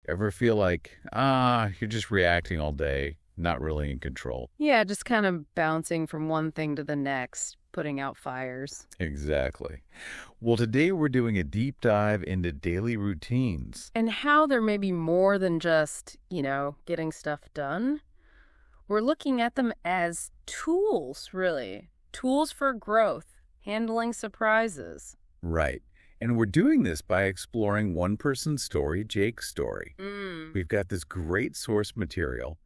Ever feel like, you're just reacting all day, not really in control? Yeah, just kind of bouncing from one thing to the next, putting out fires. Exactly. Well, today we're doing a deep dive into daily routines. And how there may be more than just, getting stuff done. We're looking at them as tools, really. Tools for growth, handling surprises. Right. And we're doing this by exploring one person's story, Jake's story. Mm. We've got this great source material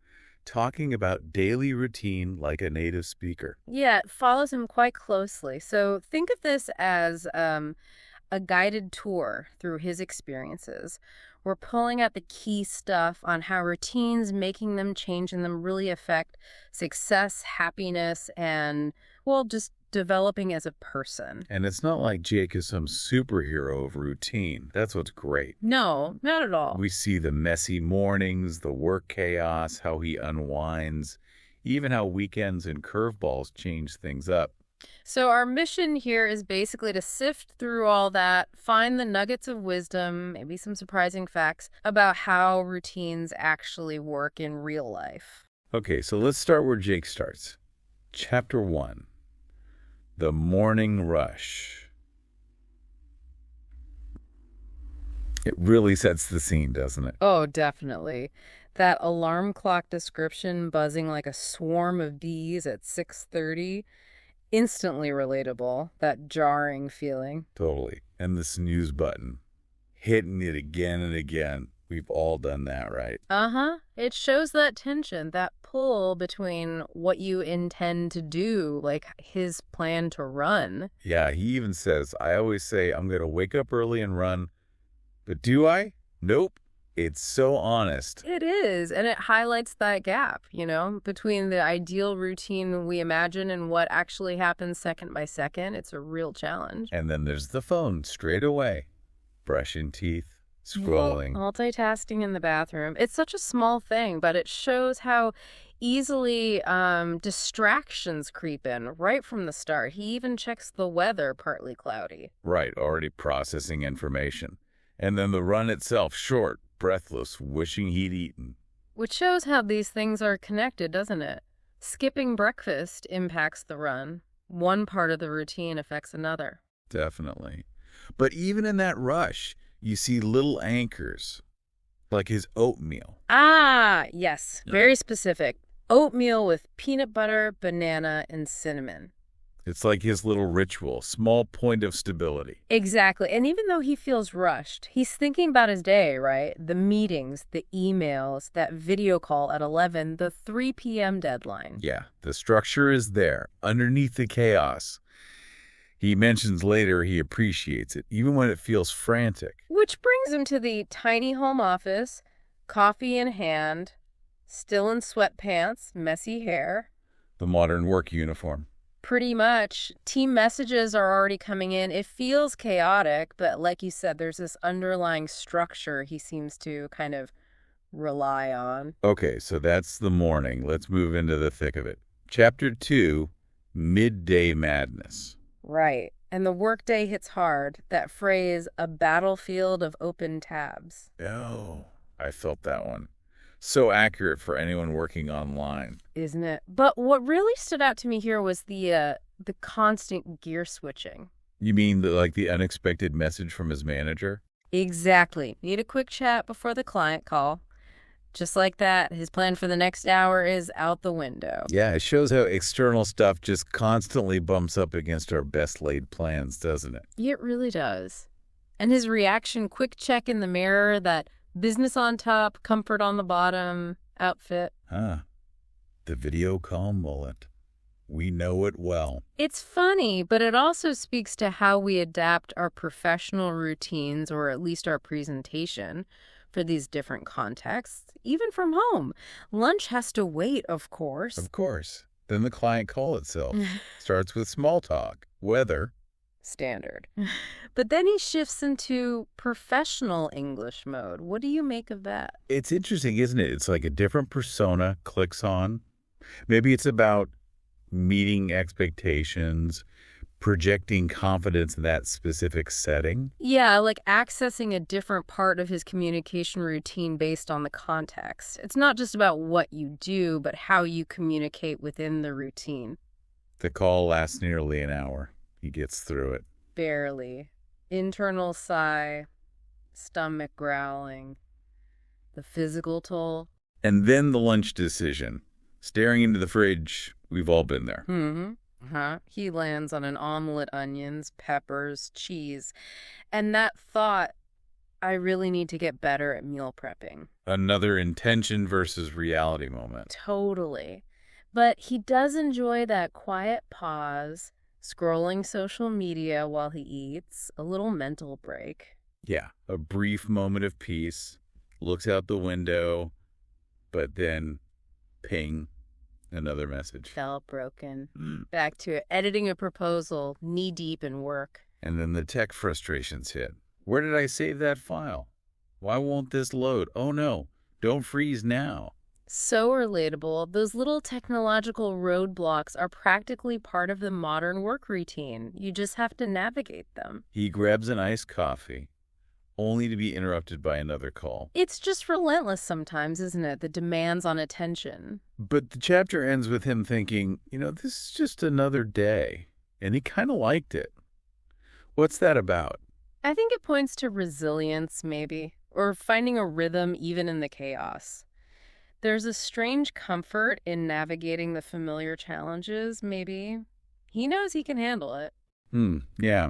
talking about daily routine like a native speaker. Yeah, it follows him quite closely. So think of this as a guided tour through his experiences. We're pulling out the key stuff on how routines, making them, changing them really affect success, happiness, and, well, just developing as a person. And it's not like Jake is some superhero of routine. That's what's great. No, not at all. We see the messy mornings, the work chaos, how he unwinds, even how weekends and curveballs change things up. So our mission here is basically to sift through all that, find the nuggets of wisdom, maybe some surprising facts about how routines actually work in real life. Okay, so let's start where Jake starts. Chapter 1. The Morning Rush. It really sets the scene, doesn't it? Oh, definitely. That alarm clock description buzzing like a swarm of bees at 6:30, instantly relatable, that jarring feeling. Totally. And the snooze button. Hitting it again and again. We've all done that, right? Uh-huh. It shows that tension, that pull between what you intend to do, like his plan to run. Yeah, he even says, I always say I'm going to wake up early and run. But do I? Nope. It's so honest. It is, and it highlights that gap, between the ideal routine we imagine and what actually happens second by second. It's a real challenge. And then there's the phone straight away. Brushing teeth, scrolling. Multitasking in the bathroom. It's such a small thing, but it shows how easily distractions creep in right from the start. He even checks the weather, partly cloudy. Right, already processing information. And then the run itself, short, breathless, wishing he'd eaten. Which shows how these things are connected, doesn't it? Skipping breakfast impacts the run. One part of the routine affects another. Definitely. But even in that rush, you see little anchors, like his oatmeal. Ah, yes. Very specific. Oatmeal with peanut butter, banana, and cinnamon. It's like his little ritual, small point of stability. Exactly. And even though he feels rushed, he's thinking about his day, right? The meetings, the emails, that video call at 11, the 3 p.m. deadline. Yeah, the structure is there, underneath the chaos. He mentions later he appreciates it, even when it feels frantic. Which brings him to the tiny home office, coffee in hand, still in sweatpants, messy hair. The modern work uniform. Pretty much. Team messages are already coming in. It feels chaotic, but like you said, there's this underlying structure he seems to kind of rely on. Okay, so that's the morning. Let's move into the thick of it. Chapter 2, Midday Madness. Right. And the workday hits hard. That phrase, a battlefield of open tabs. Oh, I felt that one. So accurate for anyone working online. Isn't it? But what really stood out to me here was the constant gear switching. You mean the unexpected message from his manager? Exactly. Need a quick chat before the client call. Just like that, his plan for the next hour is out the window. Yeah, it shows how external stuff just constantly bumps up against our best laid plans, doesn't it? It really does. And his reaction, quick check in the mirror, that business on top, comfort on the bottom outfit. The video call mullet. We know it well. It's funny, but it also speaks to how we adapt our professional routines, or at least our presentation, for these different contexts, even from home. Lunch has to wait, of course. Of course. Then the client call itself starts with small talk, weather. Standard. But then he shifts into professional English mode. What do you make of that? It's interesting, isn't it? It's like a different persona clicks on. Maybe it's about meeting expectations, Projecting confidence in that specific setting? Yeah, like accessing a different part of his communication routine based on the context. It's not just about what you do, but how you communicate within the routine. The call lasts nearly an hour. He gets through it. Barely. Internal sigh, stomach growling, the physical toll. And then the lunch decision. Staring into the fridge, we've all been there. He lands on an omelet, onions, peppers, cheese. And that thought, I really need to get better at meal prepping. Another intention versus reality moment. Totally. But he does enjoy that quiet pause, scrolling social media while he eats, a little mental break. Yeah, a brief moment of peace. Looks out the window, but then ping, another message. Felt broken. Back to editing a proposal, knee-deep in work. And then the tech frustrations hit. Where did I save that file? Why won't this load? Oh no, don't freeze now. So relatable. Those little technological roadblocks are practically part of the modern work routine. You just have to navigate them. He grabs an iced coffee, only to be interrupted by another call. It's just relentless sometimes, isn't it? The demands on attention. But the chapter ends with him thinking, this is just another day. And he kind of liked it. What's that about? I think it points to resilience, maybe, or finding a rhythm even in the chaos. There's a strange comfort in navigating the familiar challenges, maybe. He knows he can handle it. Yeah.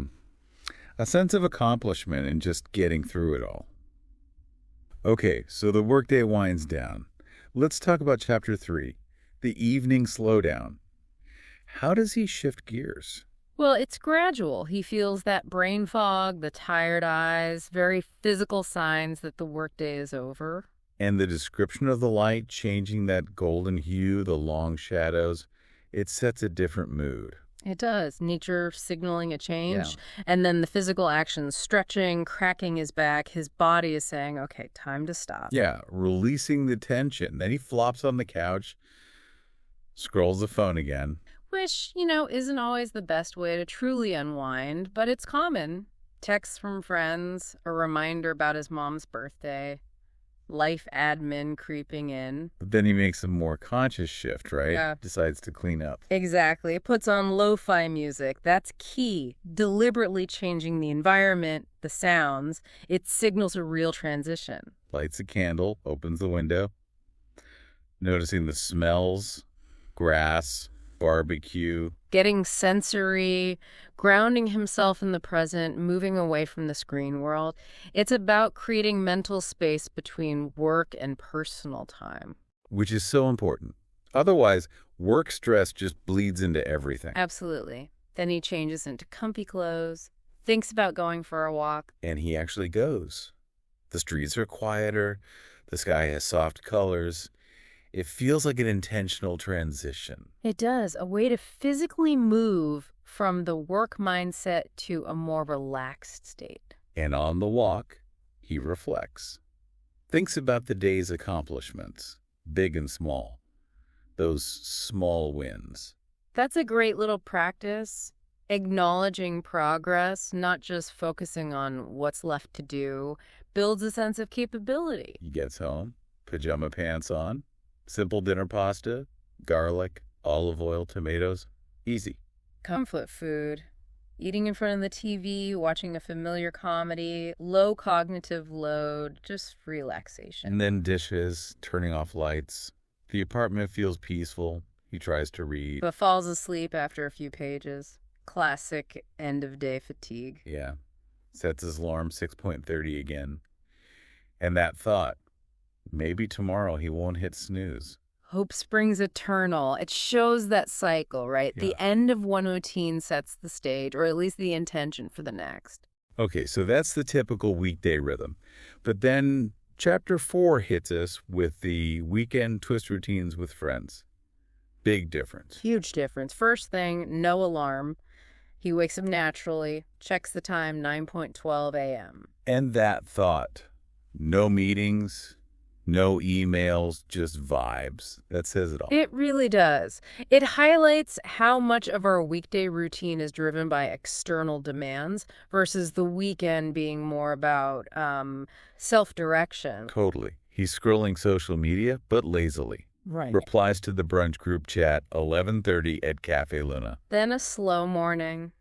A sense of accomplishment in just getting through it all. Okay, so the workday winds down. Let's talk about Chapter 3, the evening slowdown. How does he shift gears? Well, it's gradual. He feels that brain fog, the tired eyes, very physical signs that the workday is over. And the description of the light changing that golden hue, the long shadows, it sets a different mood. It does. Nature signaling a change. Yeah. And then the physical actions, stretching, cracking his back. His body is saying, okay, time to stop. Yeah, releasing the tension. Then he flops on the couch, scrolls the phone again. Which, isn't always the best way to truly unwind, but it's common. Texts from friends, a reminder about his mom's birthday, life admin creeping in. But then he makes a more conscious shift, right? Yeah. Decides to clean up. Exactly. It puts on lo-fi music. That's key. Deliberately changing the environment, the sounds. It signals a real transition. Lights a candle, opens the window. Noticing the smells, grass, barbecue. Getting sensory, grounding himself in the present, moving away from the screen world. It's about creating mental space between work and personal time. Which is so important. Otherwise, work stress just bleeds into everything. Absolutely. Then he changes into comfy clothes, thinks about going for a walk. And he actually goes. The streets are quieter. The sky has soft colors. It feels like an intentional transition. It does. A way to physically move from the work mindset to a more relaxed state. And on the walk, he reflects. Thinks about the day's accomplishments, big and small. Those small wins. That's a great little practice. Acknowledging progress, not just focusing on what's left to do, builds a sense of capability. He gets home, pajama pants on, simple dinner pasta, garlic, olive oil, tomatoes. Easy. Comfort food. Eating in front of the TV, watching a familiar comedy, low cognitive load, just relaxation. And then dishes, turning off lights. The apartment feels peaceful. He tries to read. But falls asleep after a few pages. Classic end-of-day fatigue. Yeah. Sets his alarm 6:30 again. And that thought, maybe tomorrow he won't hit snooze. Hope springs eternal. It shows that cycle, right? Yeah. The end of one routine sets the stage, or at least the intention for the next. Okay, so that's the typical weekday rhythm. But then Chapter 4 hits us with the weekend twist routines with friends. Big difference. Huge difference. First thing, no alarm. He wakes up naturally, checks the time, 9:12 a.m. And that thought, no meetings, No emails, just vibes. That says it all. It really does. It highlights how much of our weekday routine is driven by external demands versus the weekend being more about self-direction. Totally. He's scrolling social media, but lazily. Right. Replies to the brunch group chat, 11:30 at Cafe Luna. Then a slow morning.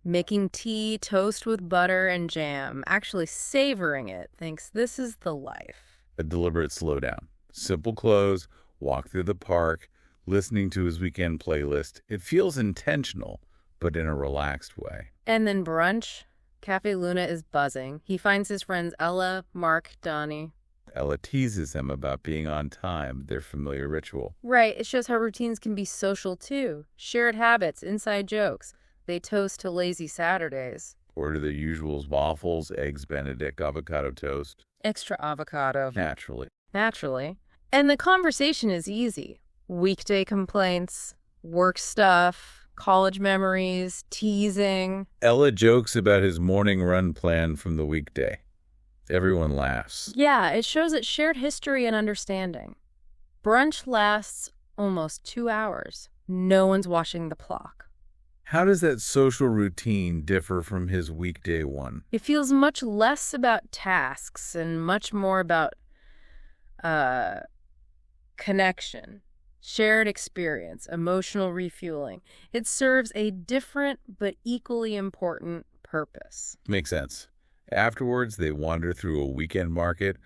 Making tea, toast with butter and jam, actually savoring it, thinks this is the life. A deliberate slowdown. Simple clothes, walk through the park, listening to his weekend playlist. It feels intentional, but in a relaxed way. And then brunch. Cafe Luna is buzzing. He finds his friends Ella, Mark, Donnie. Ella teases him about being on time, their familiar ritual. Right, it shows how routines can be social too. Shared habits, inside jokes. They toast to lazy Saturdays. Order their usuals: waffles, eggs Benedict, avocado toast. Extra avocado. Naturally. Naturally. And the conversation is easy. Weekday complaints, work stuff, college memories, teasing. Ella jokes about his morning run plan from the weekday. Everyone laughs. Yeah, it shows its shared history and understanding. Brunch lasts almost 2 hours. No one's watching the clock. How does that social routine differ from his weekday one? It feels much less about tasks and much more about connection, shared experience, emotional refueling. It serves a different but equally important purpose. Makes sense. Afterwards, they wander through a weekend market.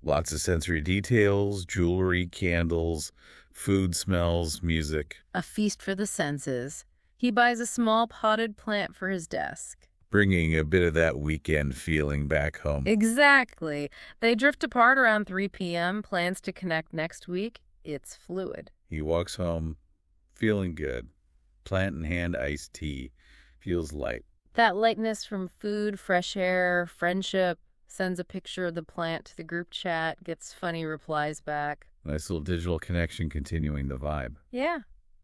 Lots of sensory details, jewelry, candles, food smells, music. A feast for the senses. He buys a small potted plant for his desk. Bringing a bit of that weekend feeling back home. Exactly. They drift apart around 3 p.m., plans to connect next week. It's fluid. He walks home, feeling good. Plant in hand, iced tea. Feels light. That lightness from food, fresh air, friendship, sends a picture of the plant to the group chat, gets funny replies back. Nice little digital connection continuing the vibe. Yeah.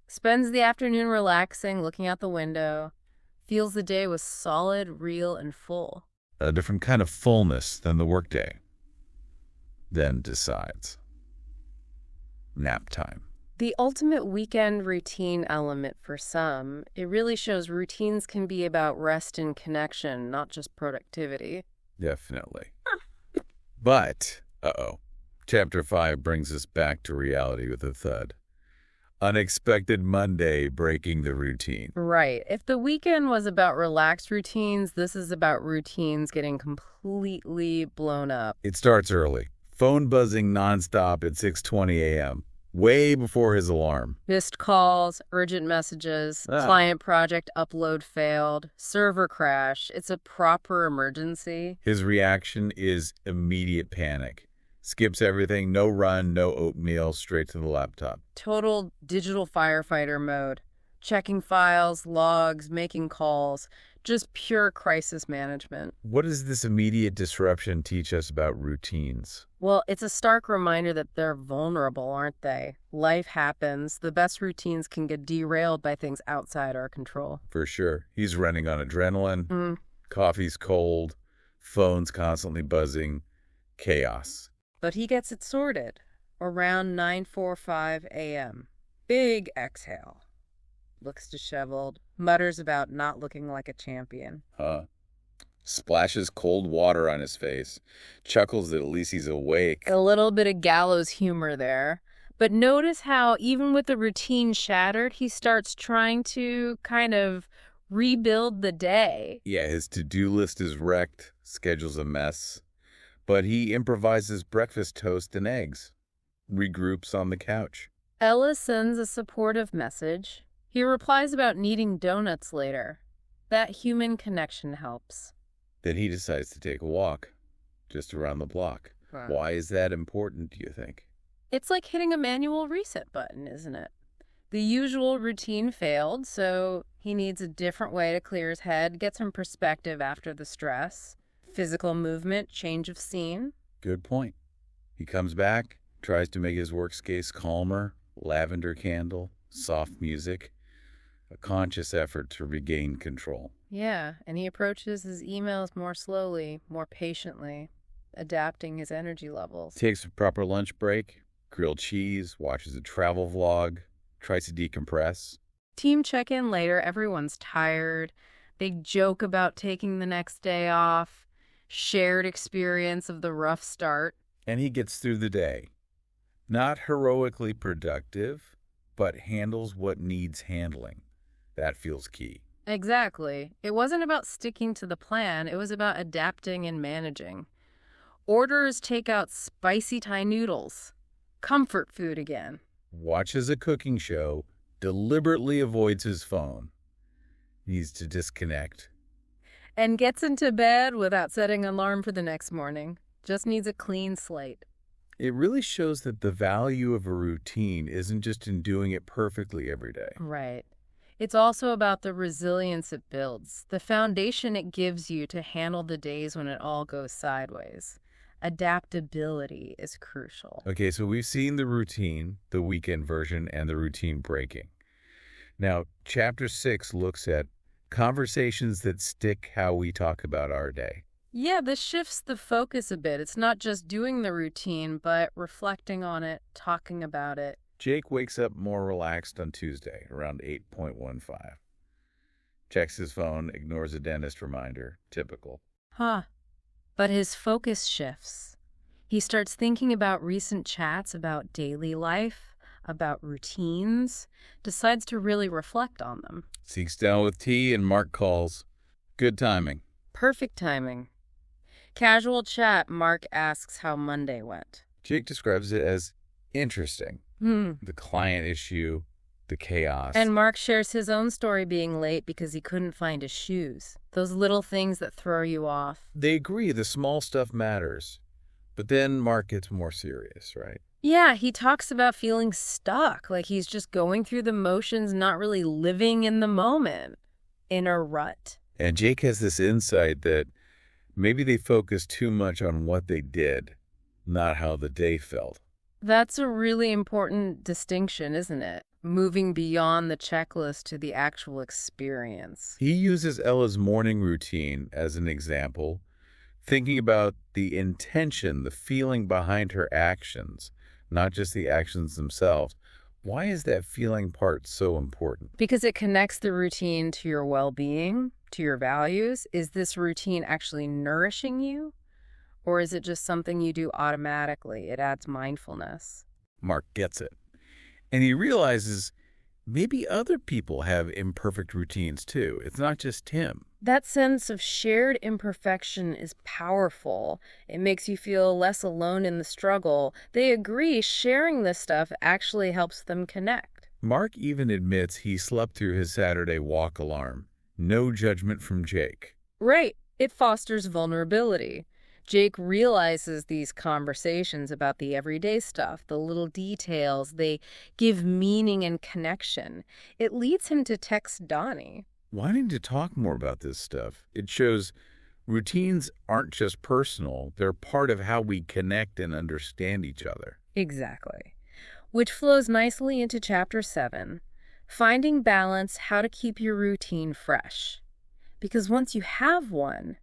Spends the afternoon relaxing, looking out the window. Feels the day was solid, real, and full. A different kind of fullness than the workday. Then decides. Nap time. The ultimate weekend routine element for some, it really shows routines can be about rest and connection, not just productivity. Definitely. But, Chapter 5 brings us back to reality with a thud. Unexpected Monday breaking the routine. Right. If the weekend was about relaxed routines, this is about routines getting completely blown up. It starts early. Phone buzzing nonstop at 6:20 a.m., way before his alarm. Missed calls, urgent messages, client project upload failed, server crash. It's a proper emergency. His reaction is immediate panic. Skips everything, no run, no oatmeal, straight to the laptop. Total digital firefighter mode. Checking files, logs, making calls. Just pure crisis management. What does this immediate disruption teach us about routines? Well, it's a stark reminder that they're vulnerable, aren't they? Life happens. The best routines can get derailed by things outside our control. For sure. He's running on adrenaline. Coffee's cold. Phone's constantly buzzing. Chaos. But he gets it sorted. Around 9:45 a.m. Big exhale. Looks disheveled. Mutters about not looking like a champion. Splashes cold water on his face. Chuckles that at least he's awake. A little bit of gallows humor there. But notice how even with the routine shattered, he starts trying to kind of rebuild the day. Yeah, his to-do list is wrecked. Schedule's a mess. But he improvises breakfast toast and eggs. Regroups on the couch. Ella sends a supportive message. He replies about needing donuts later. That human connection helps. Then he decides to take a walk. Just around the block. Wow. Why is that important, do you think? It's like hitting a manual reset button, isn't it? The usual routine failed, so he needs a different way to clear his head, get some perspective after the stress. Physical movement, change of scene. Good point. He comes back, tries to make his workspace calmer, lavender candle, soft music, a conscious effort to regain control. Yeah, and he approaches his emails more slowly, more patiently. adapting his energy levels. Takes a proper lunch break, grilled cheese, watches a travel vlog, tries to decompress. Team check-in later, everyone's tired. They joke about taking the next day off. Shared experience of the rough start. And he gets through the day. Not heroically productive, but handles what needs handling. That feels key. Exactly. It wasn't about sticking to the plan. It was about adapting and managing. Orders take out spicy Thai noodles. Comfort food again. Watches a cooking show, deliberately avoids his phone. Needs to disconnect. And gets into bed without setting an alarm for the next morning. Just needs a clean slate. It really shows that the value of a routine isn't just in doing it perfectly every day. Right. It's also about the resilience it builds, the foundation it gives you to handle the days when it all goes sideways. Adaptability is crucial. Okay, so we've seen the routine, the weekend version, and the routine breaking. Now, Chapter 6 looks at conversations that stick how we talk about our day. Yeah, this shifts the focus a bit. It's not just doing the routine, but reflecting on it, talking about it. Jake wakes up more relaxed on Tuesday, around 8:15. Checks his phone, ignores a dentist reminder. Typical. Huh. But his focus shifts. He starts thinking about recent chats about daily life, about routines, decides to really reflect on them. Seeks down with tea and Mark calls. Good timing. Perfect timing. Casual chat, Mark asks how Monday went. Jake describes it as interesting. The client issue, the chaos. And Mark shares his own story being late because he couldn't find his shoes. Those little things that throw you off. They agree the small stuff matters. But then Mark gets more serious, right? Yeah, he talks about feeling stuck, like he's just going through the motions, not really living in the moment, in a rut. And Jake has this insight that maybe they focus too much on what they did, not how the day felt. That's a really important distinction, isn't it? Moving beyond the checklist to the actual experience. He uses Ella's morning routine as an example, thinking about the intention, the feeling behind her actions, not just the actions themselves. Why is that feeling part so important? Because it connects the routine to your well-being, to your values. Is this routine actually nourishing you? Or is it just something you do automatically? It adds mindfulness. Mark gets it. And he realizes maybe other people have imperfect routines too. It's not just him. That sense of shared imperfection is powerful. It makes you feel less alone in the struggle. They agree sharing this stuff actually helps them connect. Mark even admits he slept through his Saturday walk alarm. No judgment from Jake. Right. It fosters vulnerability. Jake realizes these conversations about the everyday stuff, the little details, they give meaning and connection. It leads him to text Donnie. Wanting to talk more about this stuff, it shows routines aren't just personal, they're part of how we connect and understand each other. Exactly. Which flows nicely into Chapter 7, Finding Balance, How to Keep Your Routine Fresh. Because once you have one,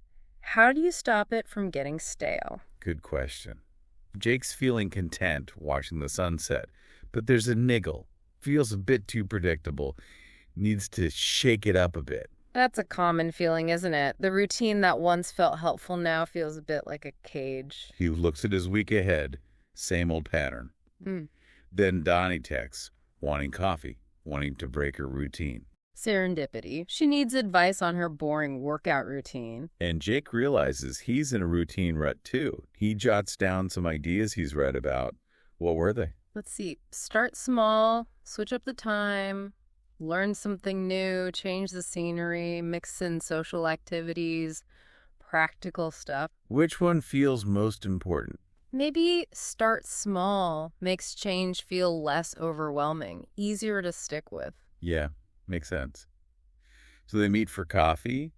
how do you stop it from getting stale? Good question. Jake's feeling content watching the sunset, but there's a niggle. Feels a bit too predictable. Needs to shake it up a bit. That's a common feeling, isn't it? The routine that once felt helpful now feels a bit like a cage. He looks at his week ahead. Same old pattern. Then Donnie texts, wanting coffee, wanting to break her routine. Serendipity. She needs advice on her boring workout routine. And Jake realizes he's in a routine rut too. He jots down some ideas he's read about. What were they? Let's see. Start small, switch up the time, learn something new, change the scenery, mix in social activities, practical stuff. Which one feels most important? Maybe start small, makes change feel less overwhelming, easier to stick with. Yeah, makes sense. So they meet for coffee.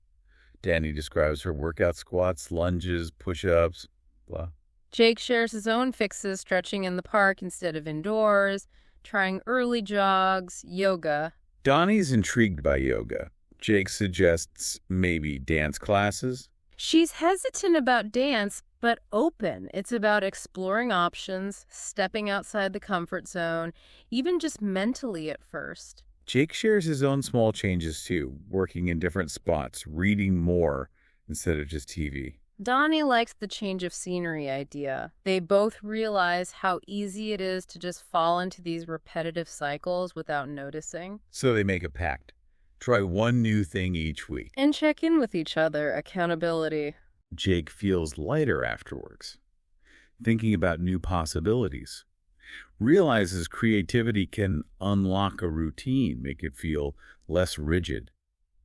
Danny describes her workout squats, lunges, push-ups, blah. Jake shares his own fixes, stretching in the park instead of indoors, trying early jogs, yoga. Donnie's intrigued by yoga. Jake suggests maybe dance classes. She's hesitant about dance, but open. It's about exploring options, stepping outside the comfort zone, even just mentally at first. Jake shares his own small changes too, working in different spots, reading more instead of just TV. Donnie likes the change of scenery idea. They both realize how easy it is to just fall into these repetitive cycles without noticing. So they make a pact. Try one new thing each week. And check in with each other, accountability. Jake feels lighter afterwards, thinking about new possibilities. Realizes creativity can unlock a routine, make it feel less rigid.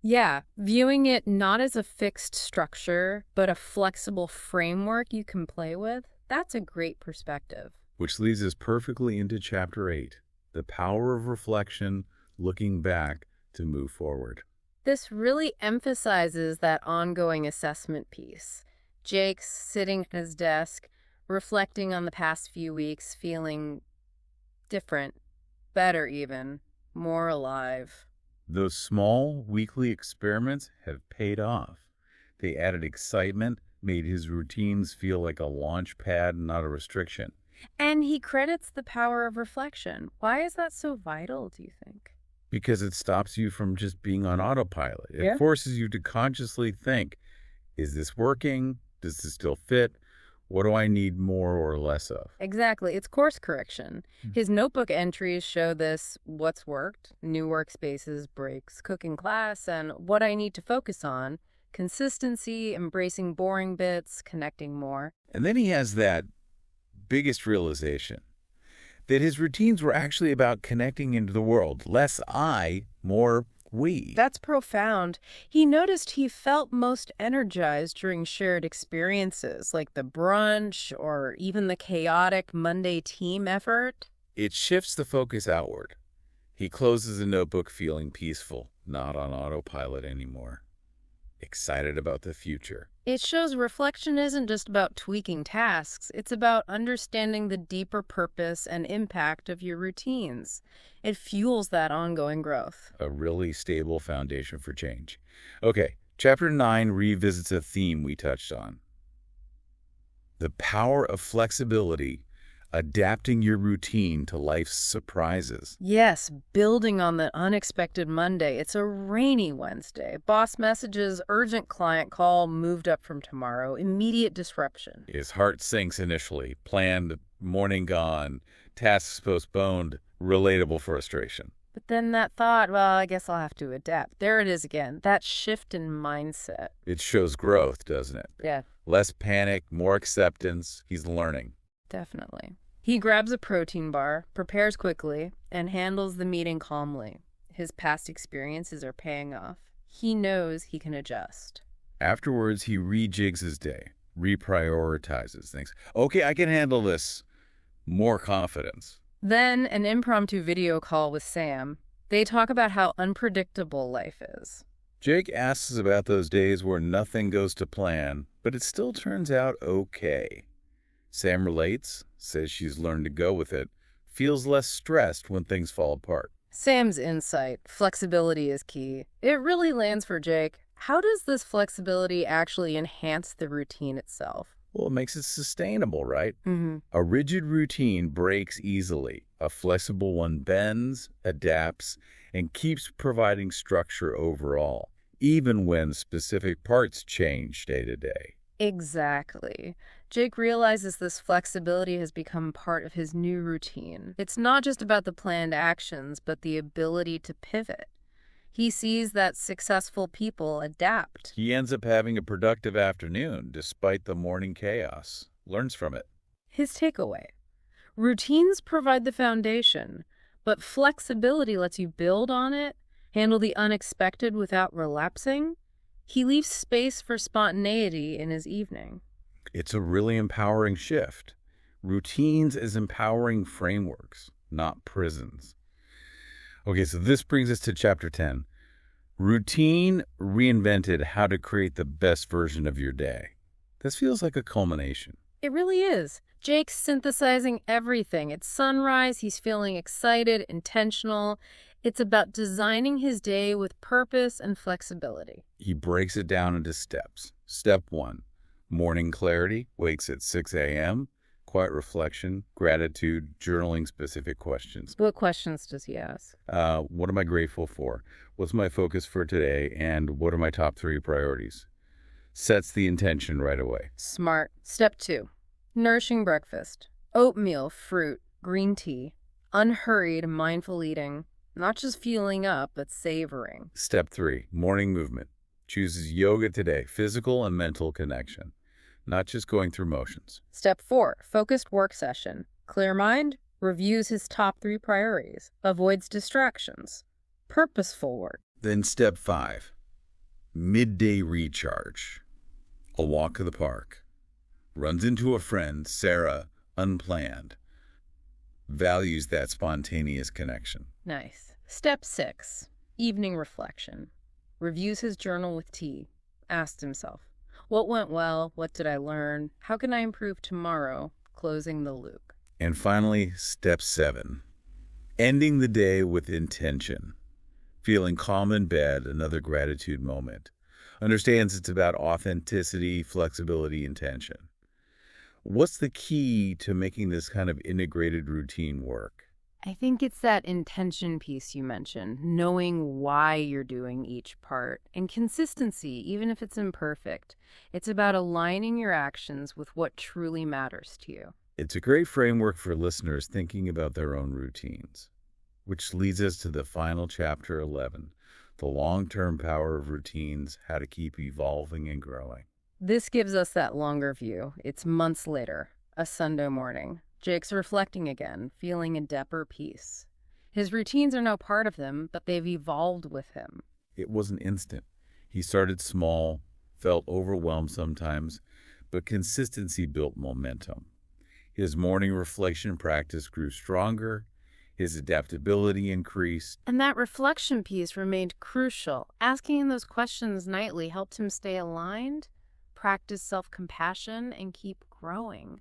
Yeah, viewing it not as a fixed structure, but a flexible framework you can play with, that's a great perspective. Which leads us perfectly into Chapter 8, the power of reflection, looking back to move forward. This really emphasizes that ongoing assessment piece. Jake's sitting at his desk, reflecting on the past few weeks, feeling different, better even, more alive. Those small, weekly experiments have paid off. They added excitement, made his routines feel like a launch pad, not a restriction. And he credits the power of reflection. Why is that so vital, do you think? Because it stops you from just being on autopilot. It Yeah. forces you to consciously think, is this working? Does this still fit? What do I need more or less of? Exactly. It's course correction. His notebook entries show this: what's worked, new workspaces, breaks, cooking class, and what I need to focus on, consistency, embracing boring bits, connecting more. And then he has that biggest realization that his routines were actually about connecting into the world. Less I, more we. That's profound. He noticed he felt most energized during shared experiences, like the brunch or even the chaotic Monday team effort. It shifts the focus outward. He closes the notebook feeling peaceful, not on autopilot anymore. Excited about the future. It shows reflection isn't just about tweaking tasks, it's about understanding the deeper purpose and impact of your routines. It fuels that ongoing growth. A really stable foundation for change. Okay, Chapter 9 revisits a theme we touched on. The power of flexibility, adapting your routine to life's surprises. Yes, building on the unexpected Monday. It's a rainy Wednesday. Boss messages, urgent client call, moved up from tomorrow. Immediate disruption. His heart sinks initially. Planned, morning gone, tasks postponed, relatable frustration. But then that thought, well, I guess I'll have to adapt. There it is again, that shift in mindset. It shows growth, doesn't it? Yeah, Less panic, more acceptance. He's learning. definitely. He grabs a protein bar, prepares quickly, and handles the meeting calmly. His past experiences are paying off. He knows he can adjust. Afterwards, he rejigs his day, reprioritizes things. Okay, I can handle this. More confidence. Then an impromptu video call with Sam. They talk about how unpredictable life is. Jake asks about those days where nothing goes to plan, but it still turns out okay. Sam relates, says she's learned to go with it, feels less stressed when things fall apart. Sam's insight, flexibility is key. It really lands for Jake. How does this flexibility actually enhance the routine itself? Well, it makes it sustainable, right? Mm-hmm. A rigid routine breaks easily. A flexible one bends, adapts, and keeps providing structure overall, even when specific parts change day to day. Exactly. Jake realizes this flexibility has become part of his new routine. It's not just about the planned actions, but the ability to pivot. He sees that successful people adapt. He ends up having a productive afternoon despite the morning chaos. Learns from it. His takeaway: routines provide the foundation, but flexibility lets you build on it, handle the unexpected without relapsing. He leaves space for spontaneity in his evening. It's a really empowering shift. Routines as empowering frameworks, not prisons. Okay, so this brings us to Chapter 10. Routine reinvented how to create the best version of your day. This feels like a culmination. It really is. Jake's synthesizing everything. It's sunrise, he's feeling excited, intentional. It's about designing his day with purpose and flexibility. He breaks it down into steps. Step 1, Morning clarity, wakes at 6 a.m., quiet reflection, gratitude, journaling specific questions. What questions does he ask? What am I grateful for? What's my focus for today? And what are my top 3 priorities? Sets the intention right away. Smart. Step 2. Nourishing breakfast. Oatmeal, fruit, green tea. Unhurried, mindful eating. Not just fueling up, but savoring. Step 3, morning movement. Chooses yoga today, physical and mental connection, not just going through motions. Step 4. Focused work session. Clear mind. Reviews his top 3 priorities. Avoids distractions. Purposeful work. Then step 5, midday recharge. A walk to the park. Runs into a friend, Sarah, unplanned. Values that spontaneous connection. Nice. Step 6. Evening reflection. Reviews his journal with tea. Asks himself, what went well? What did I learn? How can I improve tomorrow? Closing the loop. And finally, step 7, ending the day with intention. Feeling calm in bed, another gratitude moment. Understands it's about authenticity, flexibility, intention. What's the key to making this kind of integrated routine work? I think it's that intention piece you mentioned, knowing why you're doing each part, and consistency, even if it's imperfect. It's about aligning your actions with what truly matters to you. It's a great framework for listeners thinking about their own routines, which leads us to the final chapter 11, the long-term power of routines, how to keep evolving and growing. This gives us that longer view. It's months later, a Sunday morning. Jake's reflecting again, feeling a deeper peace. His routines are now part of him, but they've evolved with him. It wasn't instant. He started small, felt overwhelmed sometimes, but consistency built momentum. His morning reflection practice grew stronger, his adaptability increased. And that reflection piece remained crucial. Asking those questions nightly helped him stay aligned, practice self-compassion, and keep growing.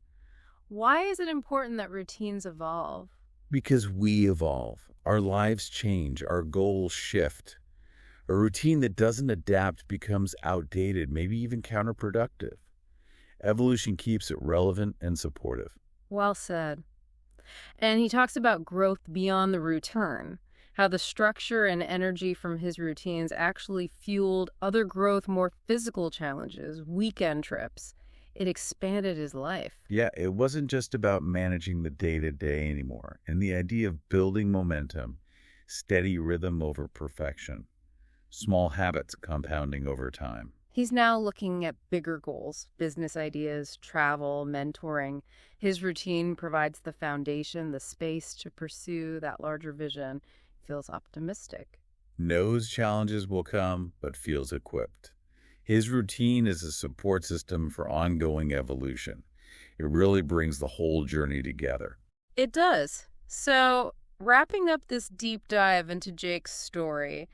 Why is it important that routines evolve? Because we evolve, our lives change, our goals shift. A routine that doesn't adapt becomes outdated, maybe even counterproductive. Evolution keeps it relevant and supportive. Well said. And he talks about growth beyond the return, how the structure and energy from his routines actually fueled other growth, more physical challenges, weekend trips. It expanded his life. Yeah, it wasn't just about managing the day-to-day anymore, and the idea of building momentum, steady rhythm over perfection, small habits compounding over time. He's now looking at bigger goals, business ideas, travel, mentoring. His routine provides the foundation, the space to pursue that larger vision. Feels optimistic. Knows challenges will come, but feels equipped. His routine is a support system for ongoing evolution. It really brings the whole journey together. It does. So, wrapping up this deep dive into Jake's story,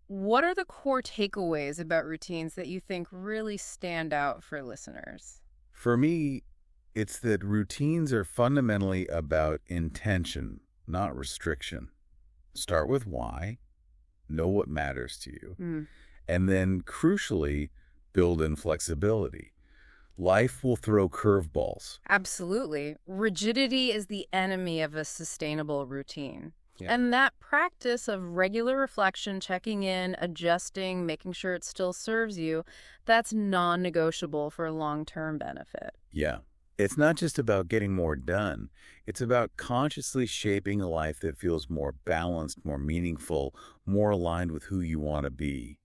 what are the core takeaways about routines that you think really stand out for listeners? For me, it's that routines are fundamentally about intention, not restriction. Start with why, know what matters to you, and then, crucially, build in flexibility. Life will throw curveballs. Absolutely. Rigidity is the enemy of a sustainable routine. Yeah. And that practice of regular reflection, checking in, adjusting, making sure it still serves you, that's non-negotiable for long-term benefit. Yeah. It's not just about getting more done. It's about consciously shaping a life that feels more balanced, more meaningful, more aligned with who you want to be,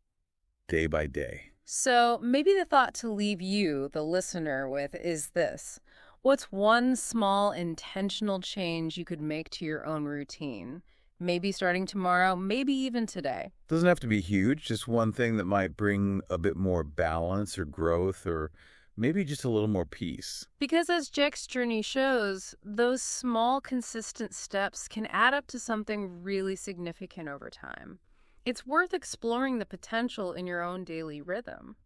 day by day. So maybe the thought to leave you, the listener, with is this. What's one small intentional change you could make to your own routine? Maybe starting tomorrow, maybe even today. Doesn't have to be huge, just one thing that might bring a bit more balance or growth or maybe just a little more peace. Because as Jake's journey shows, those small, consistent steps can add up to something really significant over time. It's worth exploring the potential in your own daily rhythm.